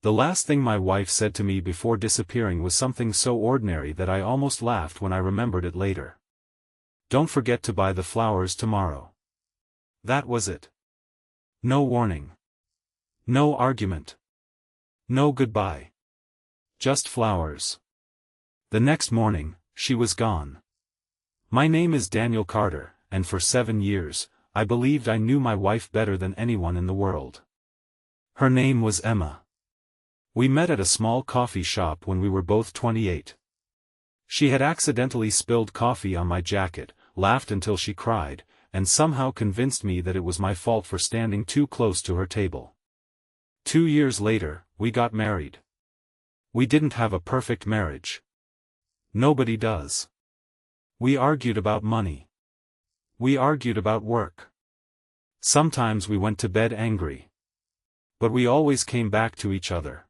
The last thing my wife said to me before disappearing was something so ordinary that I almost laughed when I remembered it later. Don't forget to buy the flowers tomorrow. That was it. No warning. No argument. No goodbye. Just flowers. The next morning, she was gone. My name is Daniel Carter, and for 7 years, I believed I knew my wife better than anyone in the world. Her name was Emma. We met at a small coffee shop when we were both 28. She had accidentally spilled coffee on my jacket, laughed until she cried, and somehow convinced me that it was my fault for standing too close to her table. 2 years later, we got married. We didn't have a perfect marriage. Nobody does. We argued about money. We argued about work. Sometimes we went to bed angry. But we always came back to each other.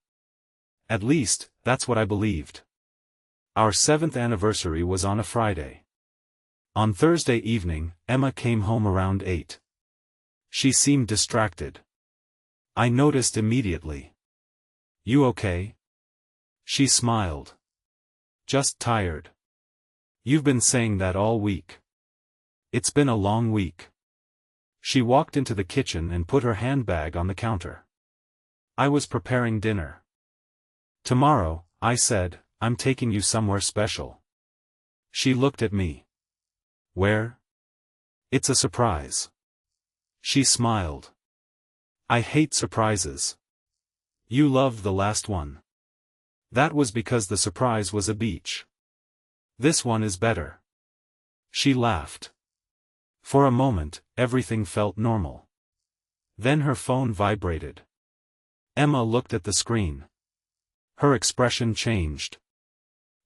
At least, that's what I believed. Our 7th anniversary was on a Friday. On Thursday evening, Emma came home around 8. She seemed distracted. I noticed immediately. You okay? She smiled. Just tired. You've been saying that all week. It's been a long week. She walked into the kitchen and put her handbag on the counter. I was preparing dinner. Tomorrow, I said, I'm taking you somewhere special. She looked at me. Where? It's a surprise. She smiled. I hate surprises. You loved the last one. That was because the surprise was a beach. This one is better. She laughed. For a moment, everything felt normal. Then her phone vibrated. Emma looked at the screen. Her expression changed.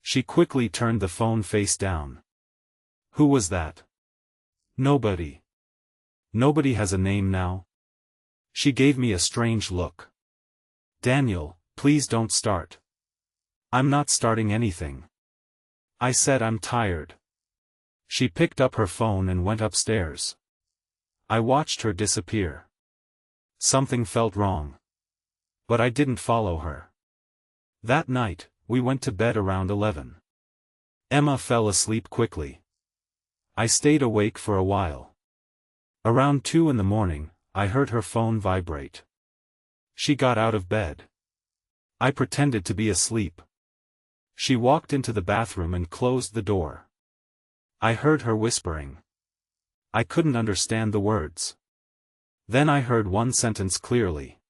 She quickly turned the phone face down. Who was that? Nobody. Nobody has a name now? She gave me a strange look. Daniel, please don't start. I'm not starting anything. I said I'm tired. She picked up her phone and went upstairs. I watched her disappear. Something felt wrong. But I didn't follow her. That night, we went to bed around 11. Emma fell asleep quickly. I stayed awake for a while. Around 2 in the morning, I heard her phone vibrate. She got out of bed. I pretended to be asleep. She walked into the bathroom and closed the door. I heard her whispering. I couldn't understand the words. Then I heard one sentence clearly.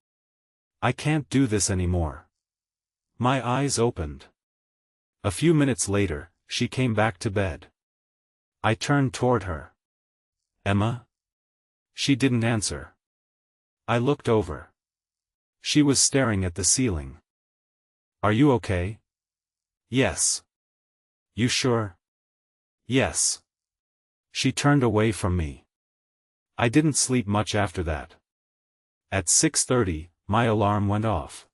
I can't do this anymore. My eyes opened. A few minutes later, she came back to bed. I turned toward her. Emma? She didn't answer. I looked over. She was staring at the ceiling. Are you okay? Yes. You sure? Yes. She turned away from me. I didn't sleep much after that. At 6:30, my alarm went off.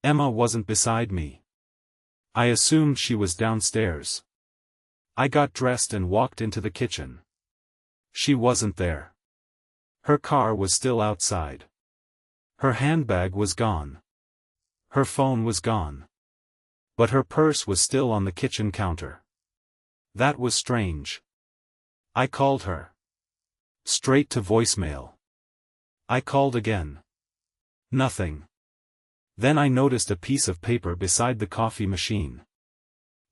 Emma wasn't beside me. I assumed she was downstairs. I got dressed and walked into the kitchen. She wasn't there. Her car was still outside. Her handbag was gone. Her phone was gone. But her purse was still on the kitchen counter. That was strange. I called her. Straight to voicemail. I called again. Nothing. Then I noticed a piece of paper beside the coffee machine.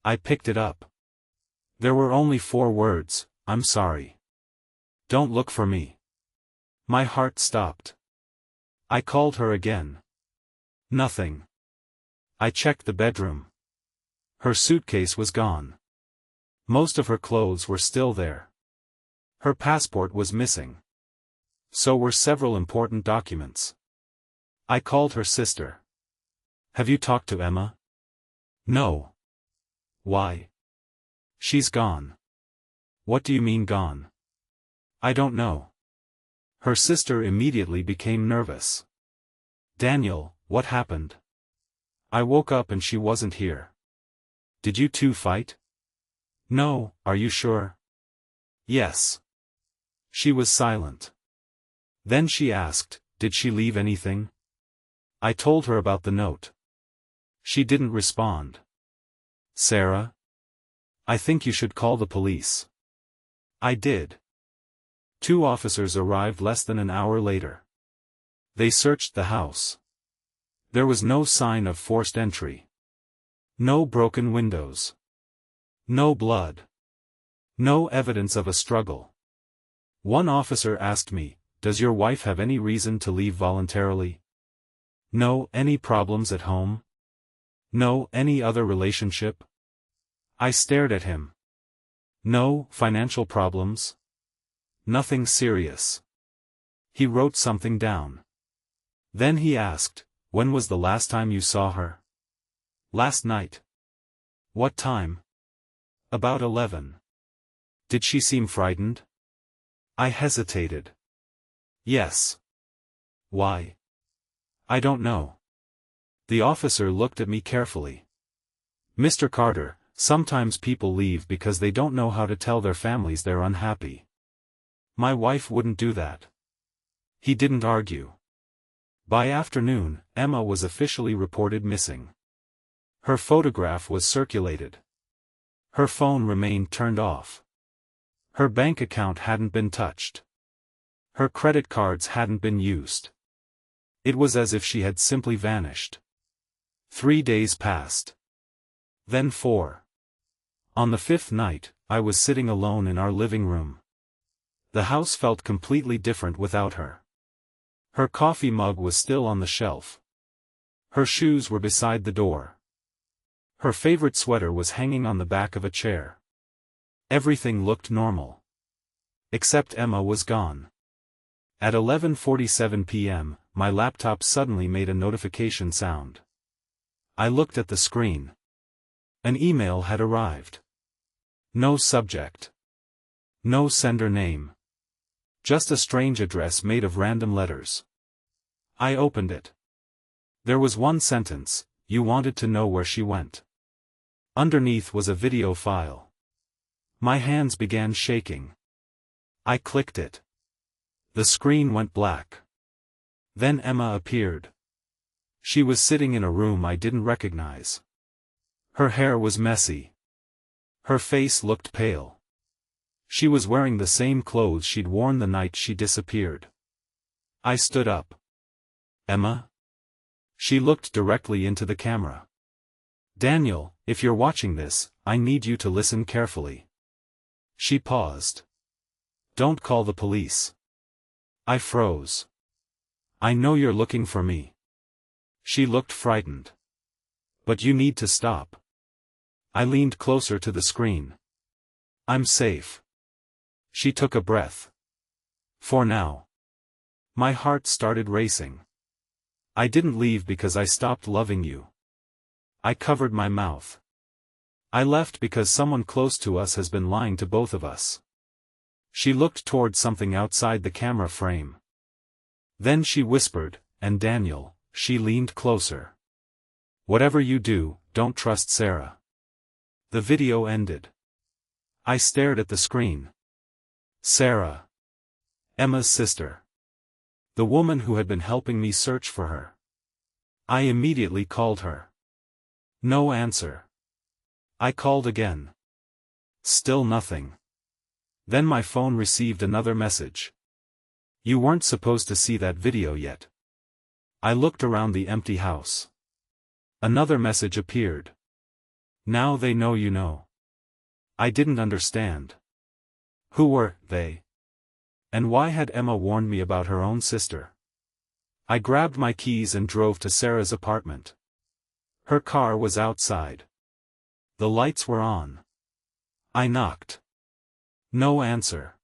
I picked it up. There were only 4 words, I'm sorry. Don't look for me. My heart stopped. I called her again. Nothing. I checked the bedroom. Her suitcase was gone. Most of her clothes were still there. Her passport was missing. So were several important documents. I called her sister. Have you talked to Emma? No. Why? She's gone. What do you mean gone? I don't know. Her sister immediately became nervous. Daniel, what happened? I woke up and she wasn't here. Did you two fight? No, are you sure? Yes. She was silent. Then she asked, did she leave anything? I told her about the note. She didn't respond. Sarah? I think you should call the police. I did. 2 officers arrived less than an hour later. They searched the house. There was no sign of forced entry. No broken windows. No blood. No evidence of a struggle. One officer asked me, "Does your wife have any reason to leave voluntarily?" "No." "Any problems at home?" "No." "Any other relationship?" I stared at him. "No." "Financial problems?" "Nothing serious." He wrote something down. Then he asked, "When was the last time you saw her?" "Last night." "What time?" "About 11. Did she seem frightened?" I hesitated. "Yes." "Why?" "I don't know." The officer looked at me carefully. "Mr. Carter, sometimes people leave because they don't know how to tell their families they're unhappy. My wife wouldn't do that." He didn't argue. By afternoon, Emma was officially reported missing. Her photograph was circulated. Her phone remained turned off. Her bank account hadn't been touched. Her credit cards hadn't been used. It was as if she had simply vanished. 3 days passed. Then 4. On the 5th night, I was sitting alone in our living room. The house felt completely different without her. Her coffee mug was still on the shelf. Her shoes were beside the door. Her favorite sweater was hanging on the back of a chair. Everything looked normal. Except Emma was gone. At 11:47 p.m., my laptop suddenly made a notification sound. I looked at the screen. An email had arrived. No subject. No sender name. Just a strange address made of random letters. I opened it. There was one sentence: "You wanted to know where she went." Underneath was a video file. My hands began shaking. I clicked it. The screen went black. Then Emma appeared. She was sitting in a room I didn't recognize. Her hair was messy. Her face looked pale. She was wearing the same clothes she'd worn the night she disappeared. I stood up. "Emma?" She looked directly into the camera. "Daniel, if you're watching this, I need you to listen carefully." She paused. "Don't call the police." I froze. "I know you're looking for me." She looked frightened. "But you need to stop." I leaned closer to the screen. "I'm safe." She took a breath. "For now." My heart started racing. "I didn't leave because I stopped loving you." I covered my mouth. "I left because someone close to us has been lying to both of us." She looked toward something outside the camera frame. Then she whispered, "And Daniel." She leaned closer. "Whatever you do, don't trust Sarah." The video ended. I stared at the screen. Sarah. Emma's sister. The woman who had been helping me search for her. I immediately called her. No answer. I called again. Still nothing. Then my phone received another message. "You weren't supposed to see that video yet." I looked around the empty house. Another message appeared. "Now they know you know." I didn't understand. Who were they? And why had Emma warned me about her own sister? I grabbed my keys and drove to Sarah's apartment. Her car was outside. The lights were on. I knocked. No answer.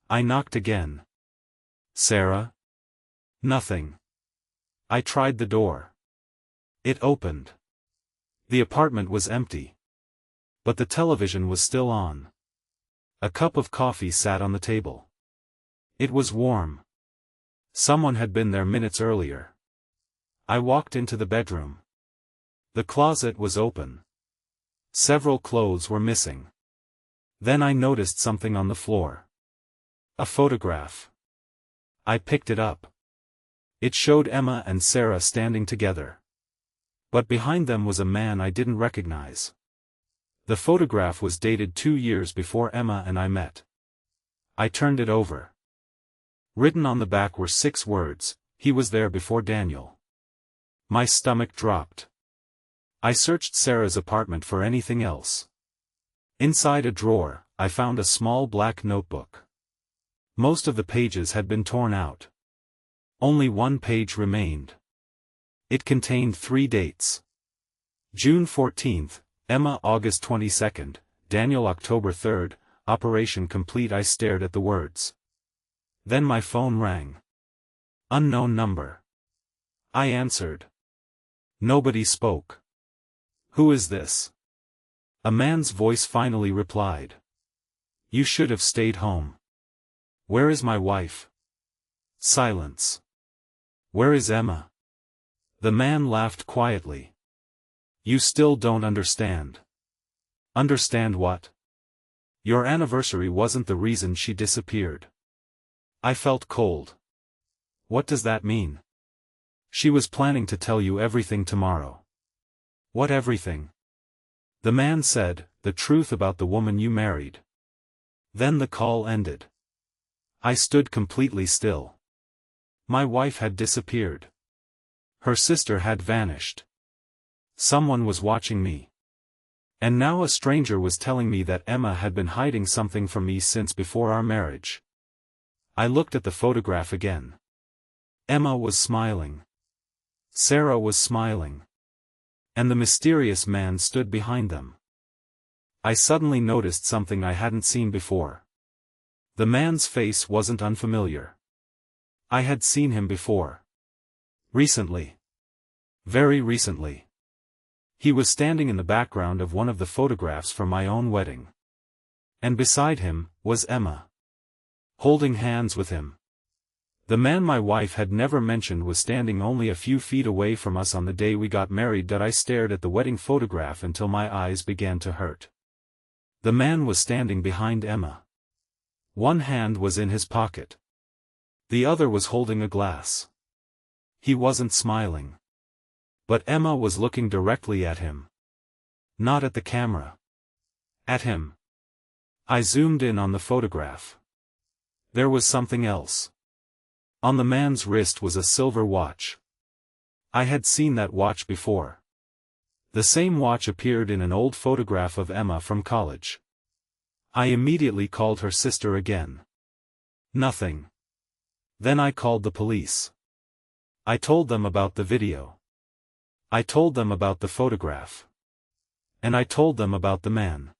I knocked again. "Sarah?" Nothing. I tried the door. It opened. The apartment was empty. But the television was still on. A cup of coffee sat on the table. It was warm. Someone had been there minutes earlier. I walked into the bedroom. The closet was open. Several clothes were missing. Then I noticed something on the floor. A photograph. I picked it up. It showed Emma and Sarah standing together. But behind them was a man I didn't recognize. The photograph was dated 2 years before Emma and I met. I turned it over. Written on the back were 6 words, "He was there before Daniel." My stomach dropped. I searched Sarah's apartment for anything else. Inside a drawer, I found a small black notebook. Most of the pages had been torn out. Only one page remained. It contained 3 dates. June 14th, Emma August 22nd, Daniel October 3rd, operation complete. I stared at the words. Then my phone rang. Unknown number. I answered. Nobody spoke. Who is this? A man's voice finally replied. You should have stayed home. Where is my wife? Silence. Where is Emma? The man laughed quietly. You still don't understand. Understand what? Your anniversary wasn't the reason she disappeared. I felt cold. What does that mean? She was planning to tell you everything tomorrow. What everything? The man said, the truth about the woman you married. Then the call ended. I stood completely still. My wife had disappeared. Her sister had vanished. Someone was watching me. And now a stranger was telling me that Emma had been hiding something from me since before our marriage. I looked at the photograph again. Emma was smiling. Sarah was smiling. And the mysterious man stood behind them. I suddenly noticed something I hadn't seen before. The man's face wasn't unfamiliar. I had seen him before. Recently. Very recently. He was standing in the background of one of the photographs from my own wedding. And beside him was Emma. Holding hands with him. The man my wife had never mentioned was standing only a few feet away from us on the day we got married. That I stared at the wedding photograph until my eyes began to hurt. The man was standing behind Emma. One hand was in his pocket. The other was holding a glass. He wasn't smiling. But Emma was looking directly at him. Not at the camera. At him. I zoomed in on the photograph. There was something else. On the man's wrist was a silver watch. I had seen that watch before. The same watch appeared in an old photograph of Emma from college. I immediately called her sister again. Nothing. Then I called the police. I told them about the video. I told them about the photograph. And I told them about the man.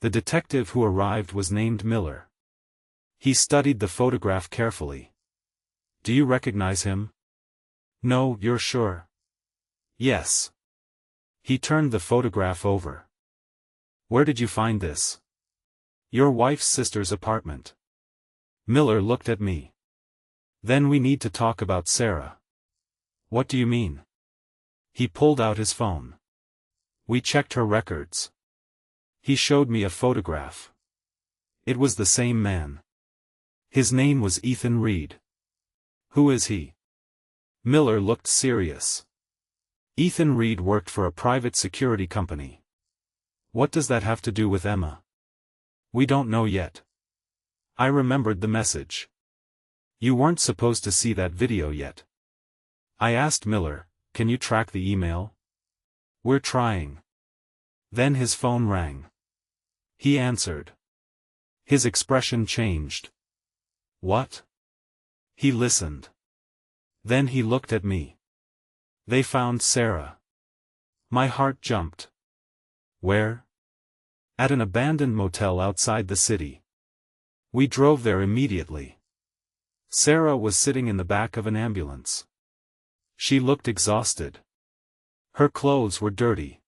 The detective who arrived was named Miller. He studied the photograph carefully. Do you recognize him? No, you're sure? Yes. He turned the photograph over. Where did you find this? Your wife's sister's apartment. Miller looked at me. Then we need to talk about Sarah. What do you mean? He pulled out his phone. We checked her records. He showed me a photograph. It was the same man. His name was Ethan Reed. Who is he? Miller looked serious. Ethan Reed worked for a private security company. What does that have to do with Emma? We don't know yet. I remembered the message. You weren't supposed to see that video yet. I asked Miller, can you track the email? We're trying. Then his phone rang. He answered. His expression changed. What? He listened. Then he looked at me. They found Sarah. My heart jumped. Where? At an abandoned motel outside the city. We drove there immediately. Sarah was sitting in the back of an ambulance. She looked exhausted. Her clothes were dirty.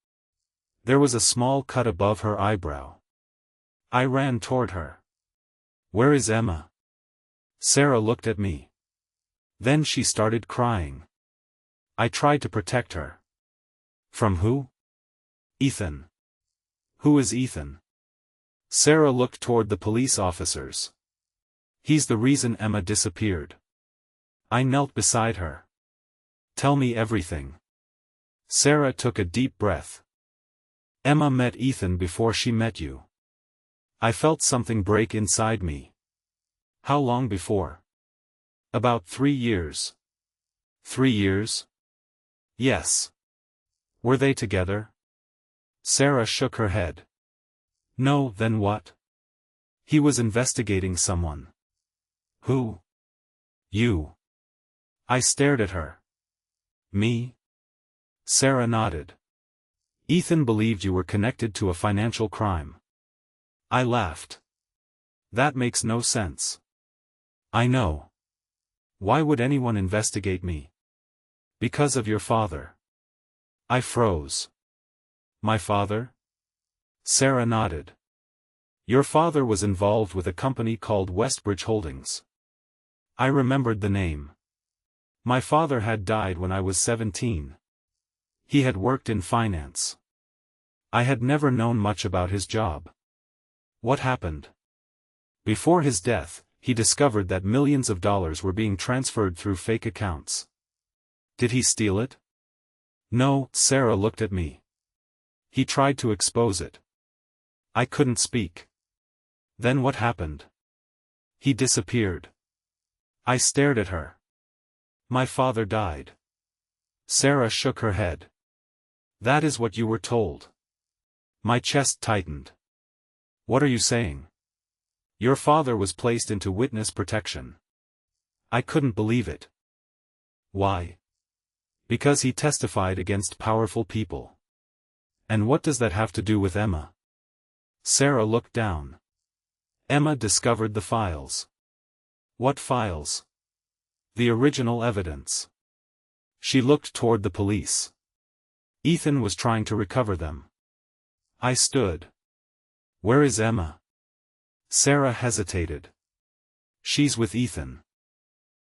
There was a small cut above her eyebrow. I ran toward her. Where is Emma? Sarah looked at me. Then she started crying. I tried to protect her. From who? Ethan. Who is Ethan? Sarah looked toward the police officers. He's the reason Emma disappeared. I knelt beside her. Tell me everything. Sarah took a deep breath. Emma met Ethan before she met you. I felt something break inside me. How long before? About 3 years. 3 years? Yes. Were they together? Sarah shook her head. No, then what? He was investigating someone. Who? You. I stared at her. Me? Sarah nodded. Ethan believed you were connected to a financial crime. I laughed. That makes no sense. I know. Why would anyone investigate me? Because of your father. I froze. My father? Sarah nodded. Your father was involved with a company called Westbridge Holdings. I remembered the name. My father had died when I was 17. He had worked in finance. I had never known much about his job. What happened? Before his death, he discovered that millions of dollars were being transferred through fake accounts. Did he steal it? No, Sarah looked at me. He tried to expose it. I couldn't speak. Then what happened? He disappeared. I stared at her. My father died. Sarah shook her head. That is what you were told. My chest tightened. What are you saying? Your father was placed into witness protection. I couldn't believe it. Why? Because he testified against powerful people. And what does that have to do with Emma? Sarah looked down. Emma discovered the files. What files? The original evidence. She looked toward the police. Ethan was trying to recover them. I stood. Where is Emma? Sarah hesitated. She's with Ethan.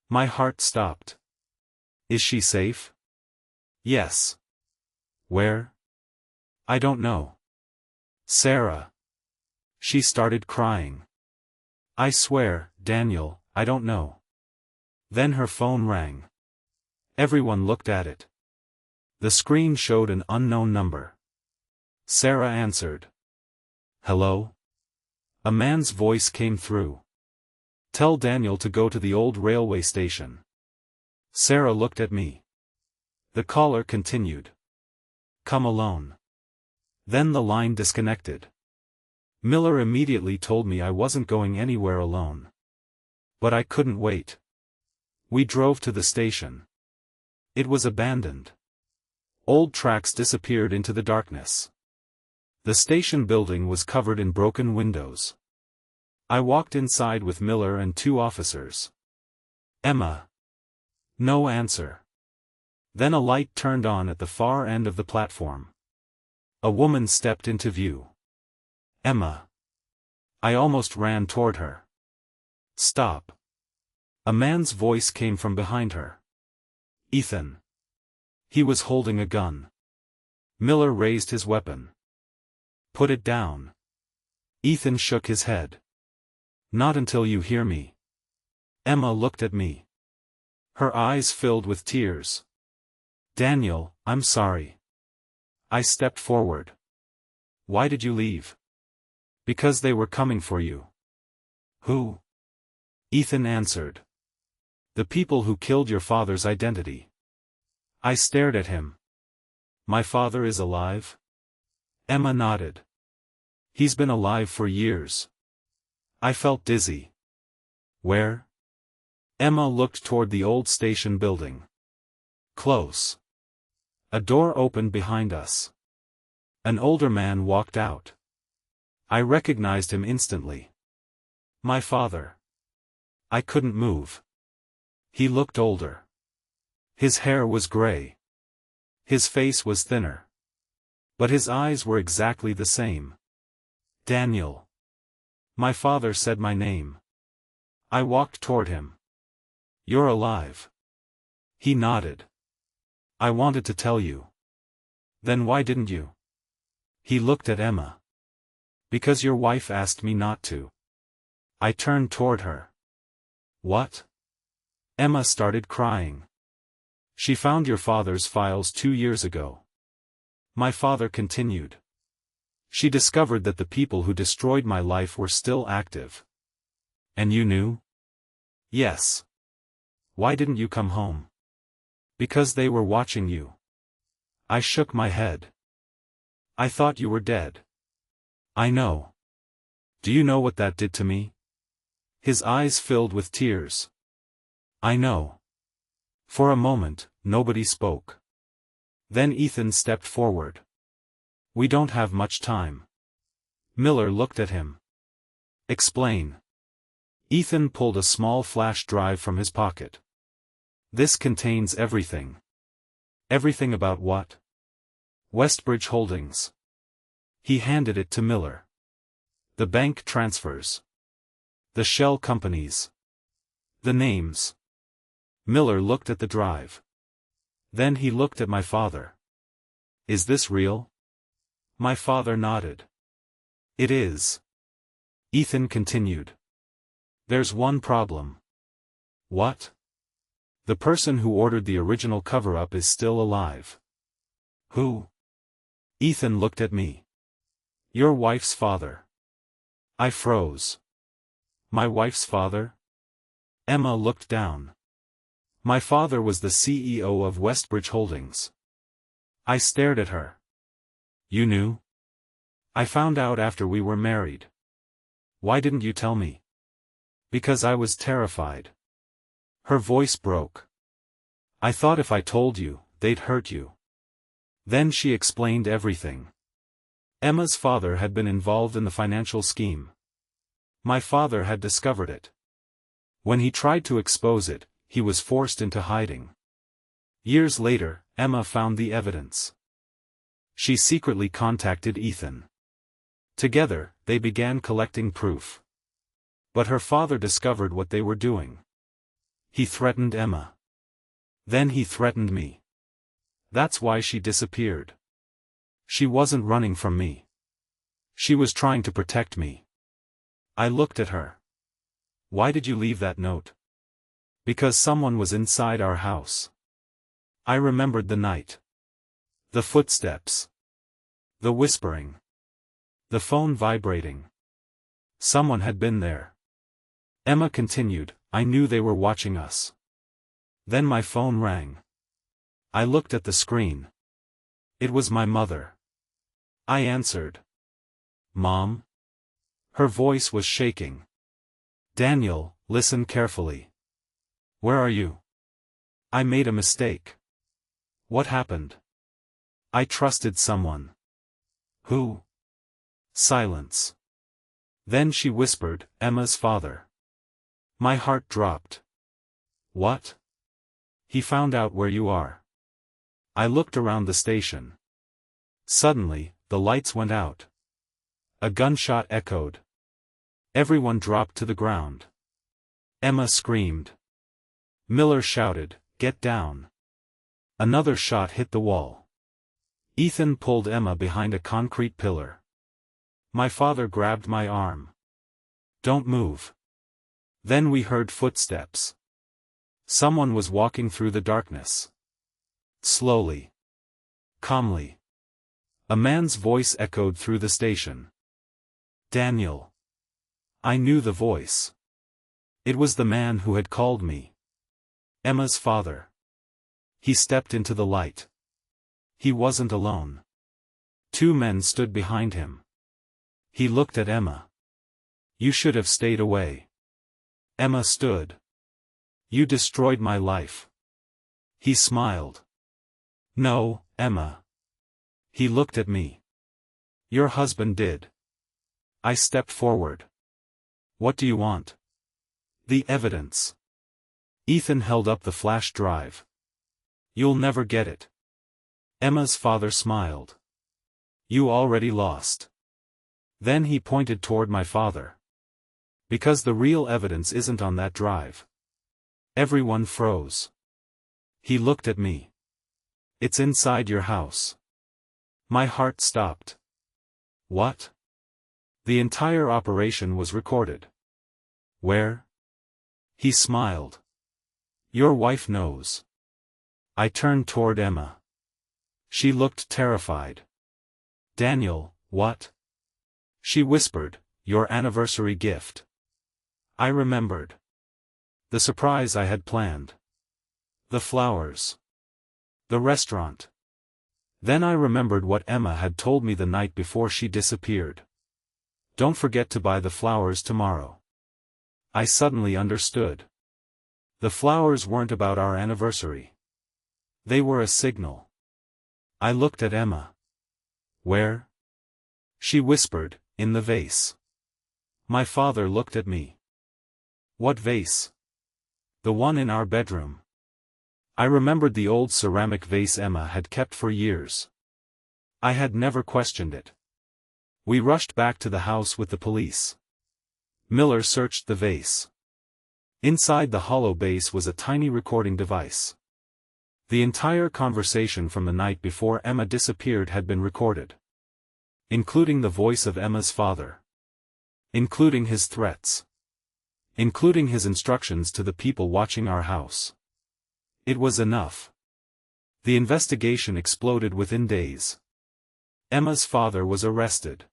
My heart stopped. Is she safe? Yes. Where? I don't know. Sarah. She started crying. I swear, Daniel, I don't know. Then her phone rang. Everyone looked at it. The screen showed an unknown number. Sarah answered. Hello? A man's voice came through. Tell Daniel to go to the old railway station. Sarah looked at me. The caller continued. Come alone. Then the line disconnected. Miller immediately told me I wasn't going anywhere alone. But I couldn't wait. We drove to the station. It was abandoned. Old tracks disappeared into the darkness. The station building was covered in broken windows. I walked inside with Miller and 2 officers. Emma. No answer. Then a light turned on at the far end of the platform. A woman stepped into view. Emma. I almost ran toward her. Stop. A man's voice came from behind her. Ethan. He was holding a gun. Miller raised his weapon. Put it down. Ethan shook his head. Not until you hear me. Emma looked at me. Her eyes filled with tears. Daniel, I'm sorry. I stepped forward. Why did you leave? Because they were coming for you. Who? Ethan answered. The people who killed your father's identity. I stared at him. My father is alive? Emma nodded. He's been alive for years. I felt dizzy. Where? Emma looked toward the old station building. Close. A door opened behind us. An older man walked out. I recognized him instantly. My father. I couldn't move. He looked older. His hair was gray. His face was thinner. But his eyes were exactly the same. Daniel. My father said my name. I walked toward him. You're alive. He nodded. I wanted to tell you. Then why didn't you? He looked at Emma. Because your wife asked me not to. I turned toward her. What? Emma started crying. She found your father's files 2 years ago. My father continued. She discovered that the people who destroyed my life were still active. And you knew? Yes. Why didn't you come home? Because they were watching you. I shook my head. I thought you were dead. I know. Do you know what that did to me? His eyes filled with tears. I know. For a moment, nobody spoke. Then Ethan stepped forward. We don't have much time. Miller looked at him. Explain. Ethan pulled a small flash drive from his pocket. This contains everything. Everything about what? Westbridge Holdings. He handed it to Miller. The bank transfers. The shell companies. The names. Miller looked at the drive. Then he looked at my father. Is this real? My father nodded. It is. Ethan continued. There's one problem. What? The person who ordered the original cover-up is still alive. Who? Ethan looked at me. Your wife's father. I froze. My wife's father? Emma looked down. My father was the CEO of Westbridge Holdings. I stared at her. You knew? I found out after we were married. Why didn't you tell me? Because I was terrified. Her voice broke. I thought if I told you, they'd hurt you. Then she explained everything. Emma's father had been involved in the financial scheme. My father had discovered it. When he tried to expose it, he was forced into hiding. Years later, Emma found the evidence. She secretly contacted Ethan. Together, they began collecting proof. But her father discovered what they were doing. He threatened Emma. Then he threatened me. That's why she disappeared. She wasn't running from me. She was trying to protect me. I looked at her. Why did you leave that note? Because someone was inside our house. I remembered the night. The footsteps. The whispering. The phone vibrating. Someone had been there. Emma continued, I knew they were watching us. Then my phone rang. I looked at the screen. It was my mother. I answered. Mom? Her voice was shaking. Daniel, listen carefully. Where are you? I made a mistake. What happened? I trusted someone. Who? Silence. Then she whispered, Emma's father. My heart dropped. What? He found out where you are. I looked around the station. Suddenly, the lights went out. A gunshot echoed. Everyone dropped to the ground. Emma screamed. Miller shouted, Get down. Another shot hit the wall. Ethan pulled Emma behind a concrete pillar. My father grabbed my arm. Don't move. Then we heard footsteps. Someone was walking through the darkness. Slowly. Calmly. A man's voice echoed through the station. Daniel. I knew the voice. It was the man who had called me. Emma's father. He stepped into the light. He wasn't alone. 2 men stood behind him. He looked at Emma. You should have stayed away. Emma stood. You destroyed my life. He smiled. No, Emma. He looked at me. Your husband did. I stepped forward. What do you want? The evidence. Ethan held up the flash drive. You'll never get it. Emma's father smiled. You already lost. Then he pointed toward my father. Because the real evidence isn't on that drive. Everyone froze. He looked at me. It's inside your house. My heart stopped. What? The entire operation was recorded. Where? He smiled. Your wife knows. I turned toward Emma. She looked terrified. Daniel, what? She whispered, your anniversary gift. I remembered. The surprise I had planned. The flowers. The restaurant. Then I remembered what Emma had told me the night before she disappeared. Don't forget to buy the flowers tomorrow. I suddenly understood. The flowers weren't about our anniversary. They were a signal. I looked at Emma. Where? She whispered, in the vase. My father looked at me. What vase? The one in our bedroom. I remembered the old ceramic vase Emma had kept for years. I had never questioned it. We rushed back to the house with the police. Miller searched the vase. Inside the hollow base was a tiny recording device. The entire conversation from the night before Emma disappeared had been recorded. Including the voice of Emma's father. Including his threats. Including his instructions to the people watching our house. It was enough. The investigation exploded within days. Emma's father was arrested.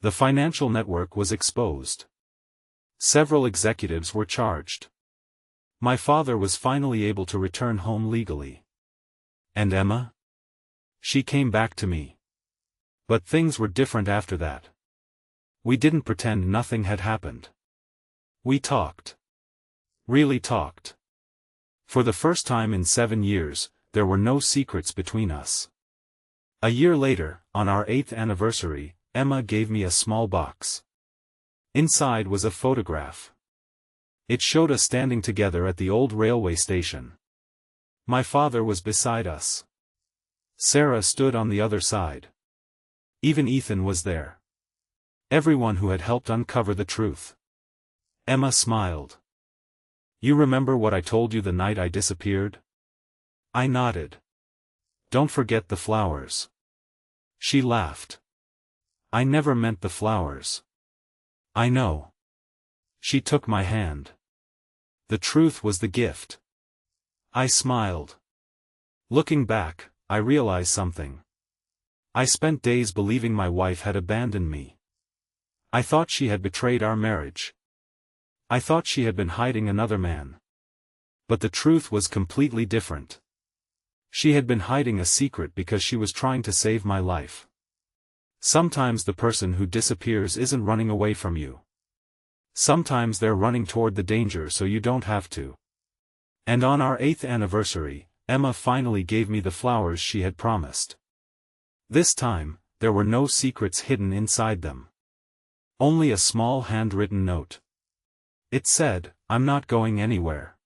The financial network was exposed. Several executives were charged. My father was finally able to return home legally. And Emma? She came back to me. But things were different after that. We didn't pretend nothing had happened. We talked. Really talked. For the first time in 7 years, there were no secrets between us. A year later, on our 8th anniversary, Emma gave me a small box. Inside was a photograph. It showed us standing together at the old railway station. My father was beside us. Sarah stood on the other side. Even Ethan was there. Everyone who had helped uncover the truth. Emma smiled. You remember what I told you the night I disappeared? I nodded. Don't forget the flowers. She laughed. I never meant the flowers. I know. She took my hand. The truth was the gift. I smiled. Looking back, I realized something. I spent days believing my wife had abandoned me. I thought she had betrayed our marriage. I thought she had been hiding another man. But the truth was completely different. She had been hiding a secret because she was trying to save my life. Sometimes the person who disappears isn't running away from you. Sometimes they're running toward the danger so you don't have to. And on our 8th anniversary, Emma finally gave me the flowers she had promised. This time, there were no secrets hidden inside them. Only a small handwritten note. It said, I'm not going anywhere.